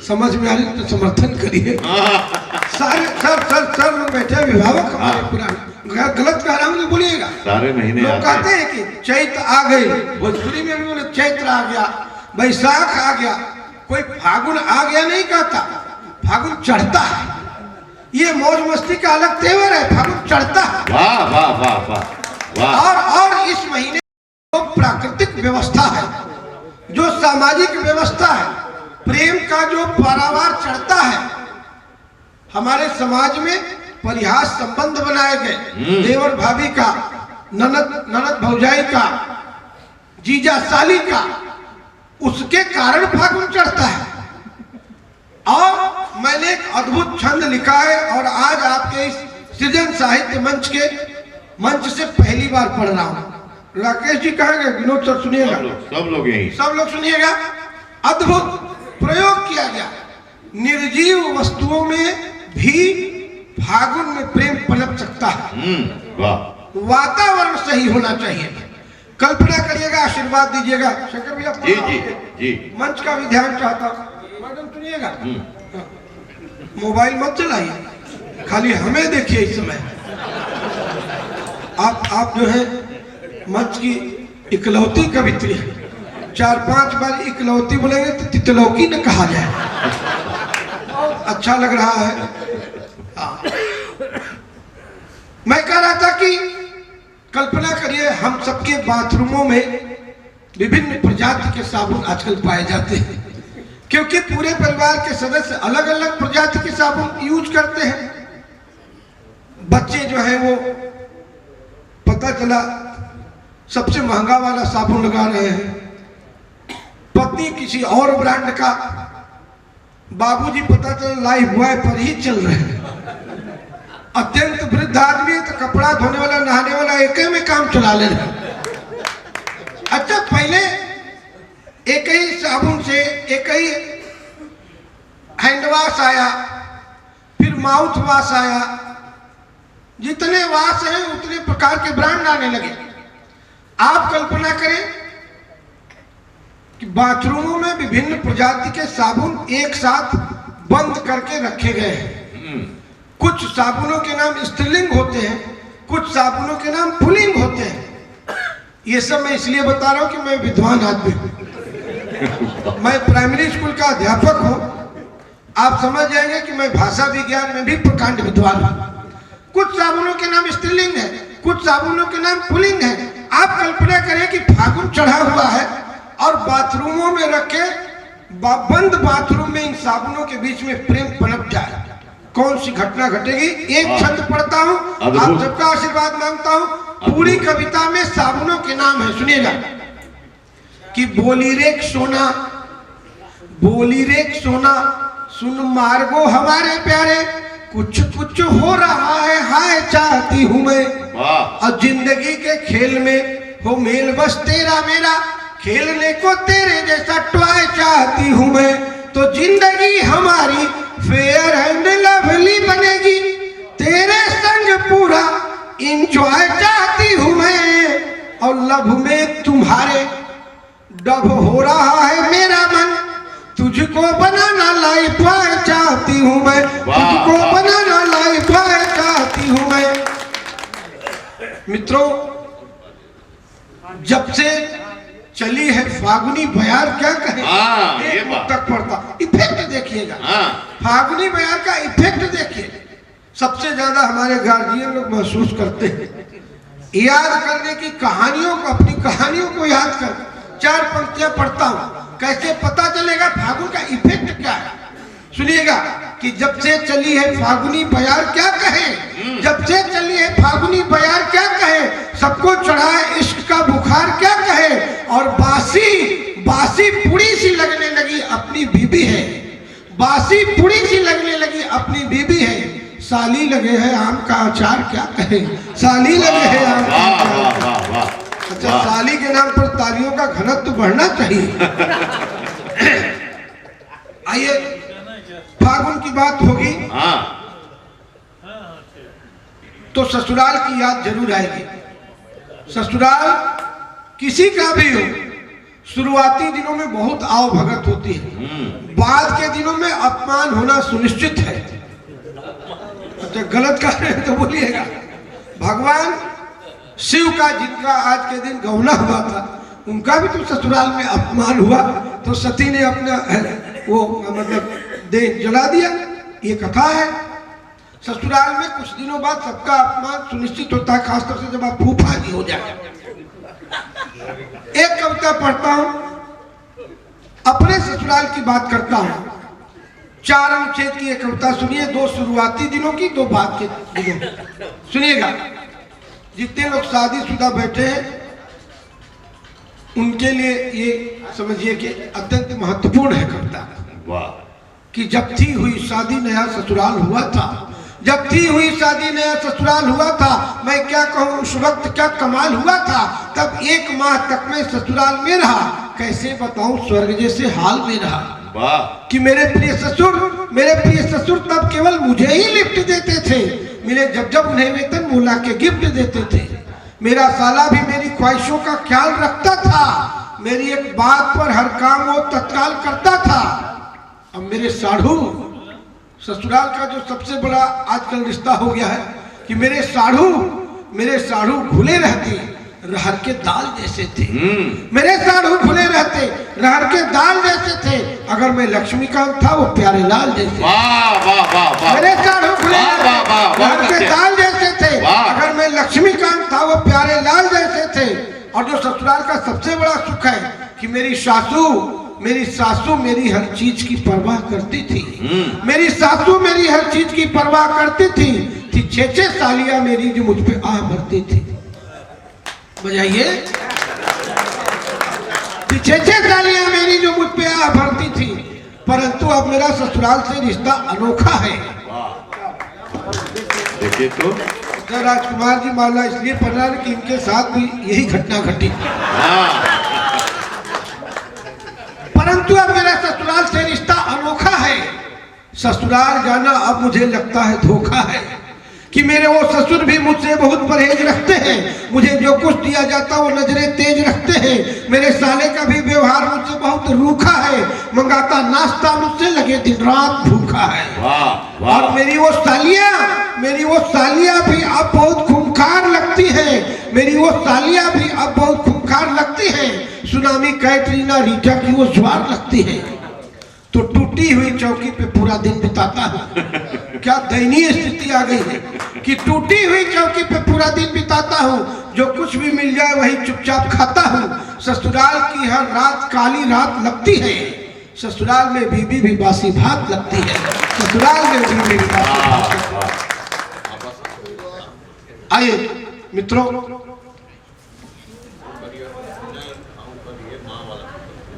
समझ में आ रही तो समर्थन करिए। सारे सर लोग बैठे अभिभावक हमारे पुराने, गलत कह रहा हूँ तो बोलिएगा। सारे महीने लोग कहते हैं कि चैत्र आ गई, भोजपुरी में भी बोले चैत्र आ गया, बैसाख आ गया, कोई फागुन आ गया नहीं कहता, फागुन चढ़ता है। ये मौज मस्ती का अलग तेवर है, फागुन चढ़ता है। वाह वाह वाह वाह वाह। और इस महीने जो प्राकृतिक व्यवस्था है, जो सामाजिक व्यवस्था है, प्रेम का जो पारावार चढ़ता है, हमारे समाज में परिहास संबंध बनाए गए, देवर भाभी का, ननद भौजाई का, जीजा साली का, उसके कारण फागुन चढ़ता है। और मैंने एक अद्भुत छंद लिखा है और आज आपके इस सृजन साहित्य मंच से पहली बार पढ़ रहा हूं। राकेश जी कहेंगे, विनोद सर सुनिएगा, सब लोग सुनिएगा। अद्भुत प्रयोग किया गया, निर्जीव वस्तुओं में भी फागुन में प्रेम पनप सकता है। वातावरण सही होना चाहिए। कल्पना करिएगा, आशीर्वाद दीजिएगा। शंकर भैया जी मंच का भी ध्यान चाहता हूँ, मैडम सुनिएगा। मोबाइल मत चलाइए, खाली हमें देखिए इस समय। आप जो है मंच की इकलौती कवित्री, 4-5 बार इकलौती बोलेंगे तो तितलौकी न कहा जाए। अच्छा लग रहा है। मैं कह रहा था कि कल्पना करिए, हम सबके बाथरूमों में विभिन्न प्रजाति के साबुन आजकल पाए जाते हैं, क्योंकि पूरे परिवार के सदस्य अलग अलग प्रजाति के साबुन यूज करते हैं। बच्चे जो है वो पता चला सबसे महंगा वाला साबुन लगा रहे हैं, पत्नी किसी और ब्रांड का, बाबूजी पता चला लाइफ बॉय पर ही चल रहे हैं। अत्यंत वृद्ध आदमी है तो कपड़ा धोने वाला, नहाने वाला एक ही में काम चला ले रहे। अच्छा, पहले एक ही साबुन से एक ही हैंड वॉश आया, फिर माउथ वॉश आया, जितने वॉश हैं उतने प्रकार के ब्रांड आने लगे। आप कल्पना करें कि बाथरूमों में विभिन्न प्रजाति के साबुन एक साथ बंद करके रखे गए हैं। कुछ साबुनों के नाम स्त्रीलिंग होते हैं, कुछ साबुनों के नाम पुल्लिंग होते हैं। ये सब मैं इसलिए बता रहा हूं कि मैं विद्वान आदमी हूं। मैं प्राइमरी स्कूल का अध्यापक हूं। आप समझ जाएंगे कि मैं भाषा विज्ञान में भी प्रकांड विद्वान हूं। कुछ साबुनों के नाम स्त्रीलिंग है, कुछ साबुनों के नाम पुल्लिंग है। आप कल्पना करें कि फागुन चढ़ा हुआ है और बाथरूमों में रखे बंद बाथरूम में इन साबुनों के बीच में प्रेम पनप जाए, कौन सी घटना घटेगी? एक छंद पढ़ता हूँ, आप सबका आशीर्वाद मांगता हूँ। पूरी कविता में साबुनों के नाम है, सुनिएगा। कि बोली रेख सोना, बोली रेख सोना, सुन मार्गो हमारे प्यारे, कुछ कुछ हो रहा है, हाय चाहती हूँ मैं। और जिंदगी के खेल में हो मेल बस तेरा मेरा, खेलने को तेरे जैसा टॉय चाहती हूँ मैं। तो जिंदगी हमारी फेयर एंड लवली बनेगी, तेरे संग पूरा इंजॉय चाहती हूँ मैं। और लव में तुम्हारे डब हो रहा है मेरा मन, तुझको बनाना लाइफ बॉय चाहती हूँ मैं, तुझको बनाना लाइफ बॉय चाहती हूँ मैं। मित्रों, जब से चली है फागुनी बयार, क्या कहें, एक तक पड़ता इफेक्ट देखिएगा। फागुनी बयार का इफेक्ट देखिए, सबसे ज्यादा हमारे गार्जियन लोग महसूस करते हैं। याद करने की कहानियों को, अपनी कहानियों को याद कर 4 पंक्तियां पढ़ता हूं, कैसे पता चलेगा फागुन का इफेक्ट क्या है। सुनिएगा कि जब से चली है फागुनी बयार क्या कहे, जब से चली है फागुनी बयार क्या कहे, सबको चढ़ा है इश्क का बुखार क्या कहे। और बासी बासी पुड़ी सी लगने लगी अपनी बीबी है, बासी पुड़ी सी लगने लगी अपनी बीबी है। साली लगे है आम का अचार क्या कहे, साली लगे है आम का अचार। अच्छा, साली के नाम पर तालियों का घनत्व तो बढ़ना चाहिए। आइए, फागुन की बात होगी तो ससुराल की याद जरूर आएगी। ससुराल किसी का भी हो, शुरुआती दिनों में बहुत आओ भगत होती है, बाद के दिनों में अपमान होना सुनिश्चित है। अच्छा गलत कह रहे हैं तो बोलिएगा। भगवान शिव का जिनका आज के दिन गौना हुआ था, उनका भी तो ससुराल में अपमान हुआ, तो सती ने अपना वो मतलब देह जला दिया। ये कथा है। ससुराल में कुछ दिनों बाद सबका अपमान सुनिश्चित होता है, खासतौर से जब आप फूफाजी हो जाए। एक कविता पढ़ता हूं, अपने ससुराल की बात करता हूं। 4 अनुच्छेद की एक कविता सुनिए, 2 शुरुआती दिनों की, 2 बाद के दिनों की। सुनिएगा। जितने लोग शादीशुदा बैठे हैं उनके लिए ये समझिए कि अत्यंत महत्वपूर्ण है कविता। वाह। कि जब थी हुई शादी नया ससुराल हुआ था, जब थी हुई शादी नया ससुराल हुआ था, मैं क्या कहूँ उस वक्त क्या कमाल हुआ था। तब 1 माह तक मैं ससुराल में रहा, कैसे बताऊं स्वर्ग जैसे हाल में रहा। वाह। कि मेरे प्रिय ससुर तब केवल मुझे ही लिफ्ट देते थे, मिले जब जब उन्हें वेतन मोला के गिफ्ट देते थे। मेरा साला भी मेरी ख्वाहिशों का ख्याल रखता था, मेरी एक बात पर हर काम वो तत्काल करता था। अब मेरे साढ़ू, ससुराल का जो सबसे बड़ा आजकल रिश्ता हो गया है कि मेरे साढ़ू घुले रहते रहर के दाल जैसे थे। मेरे साढ़ू घुले रहते रहर के दाल जैसे थे, अगर मैं लक्ष्मीकांत था वो प्यारे लाल जैसे। वाह वाह वाह वाह। मेरे साढ़ू घुले रहते रहर के दाल जैसे थे, अगर मैं लक्ष्मीकांत था वो प्यारे लाल जैसे थे। और जो ससुराल का सबसे बड़ा सुख है कि मेरी सासू मेरी हर चीज की परवाह करती थी। मेरी सासू मेरी हर चीज की परवाह करती थी। 6 सालियां मेरी जो मुझ पे आ भरती थी। बजाइए। 6 सालियां मेरी जो मुझ पे आ भरती थी, परंतु अब मेरा ससुराल से रिश्ता अनोखा है। देखिए तो राजकुमार जी माला इसलिए पढ़ रहा है कि इनके साथ भी यही घटना घटी। परंतु अब मेरा ससुराल से रिश्ता अनोखा है। ससुराल जाना अब मुझे लगता है धोखा है, कि मेरे वो ससुर भी मुझसे बहुत परहेज रखते हैं। मुझे जो कुछ दिया जाता वो नजरें तेज रखते हैं। मेरे साले का भी व्यवहार मुझसे बहुत रूखा है, मंगाता नाश्ता मुझसे लगे दिन रात भूखा है। वाह वाह। और मेरी वो सालियां भी अब बहुत खूंखार लगती है। मेरी वो सालियां भी अब बहुत खूंखार लगती है। सुनामी कैटरीना रीटा की वो ज्वार लगती है। तो टूटी हुई चौकी पे पूरा दिन बिताता हूँ। क्या दयनीय स्थिति आ गई है कि टूटी हुई चौकी पे पूरा दिन बिताता हूँ। जो कुछ भी मिल जाए वही चुपचाप खाता हूँ। ससुराल की हर रात काली रात लगती है। ससुराल में बीबी भी बासी भात लगती है। ससुराल में बीबी भी बासी भात। आइए मित्रों,